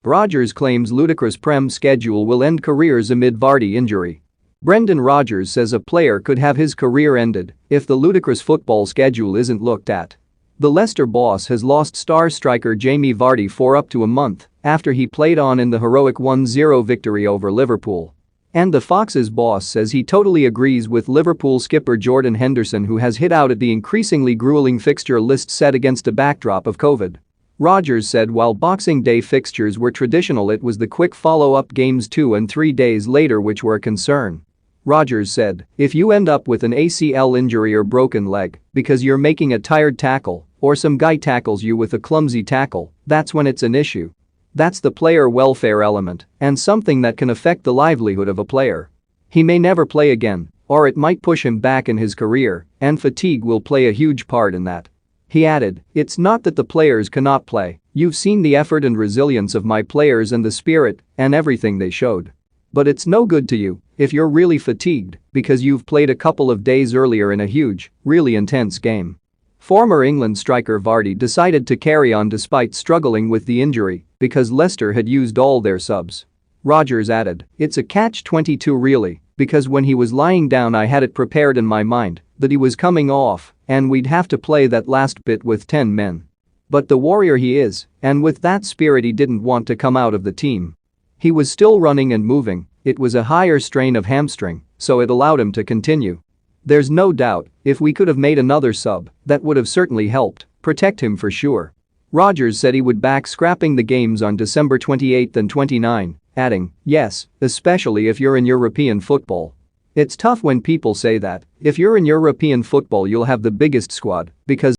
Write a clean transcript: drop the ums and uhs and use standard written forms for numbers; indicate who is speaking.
Speaker 1: Rodgers claims ludicrous Prem schedule will end careers amid Vardy injury. Brendan Rodgers says a player could have his career ended if the ludicrous football schedule isn't looked at. The Leicester boss has lost star striker Jamie Vardy for up to a month after he played on in the heroic 1-0 victory over Liverpool. And the Fox's boss says he totally agrees with Liverpool skipper Jordan Henderson, who has hit out at the increasingly grueling fixture list set against a backdrop of COVID. Rodgers said while Boxing Day fixtures were traditional, it was the quick follow-up games 2 and 3 days later which were a concern. Rodgers said, "If you end up with an ACL injury or broken leg because you're making a tired tackle or some guy tackles you with a clumsy tackle, that's when it's an issue. That's the player welfare element and something that can affect the livelihood of a player. He may never play again, or it might push him back in his career, and fatigue will play a huge part in that." He added, "It's not that the players cannot play, you've seen the effort and resilience of my players and the spirit and everything they showed. But it's no good to you if you're really fatigued because you've played a couple of days earlier in a huge, really intense game." Former England striker Vardy decided to carry on despite struggling with the injury because Leicester had used all their subs. Rodgers added, "It's a catch-22 really, because when he was lying down I had it prepared in my mind that he was coming off and we'd have to play that last bit with 10 men. But the warrior he is, and with that spirit he didn't want to come out of the team. He was still running and moving, it was a higher strain of hamstring, so it allowed him to continue. There's no doubt, if we could have made another sub, that would have certainly helped protect him for sure." Rodgers said he would back scrapping the games on December 28 and 29, adding, "Yes, especially if you're in European football. It's tough when people say that. If you're in European football you'll have the biggest squad because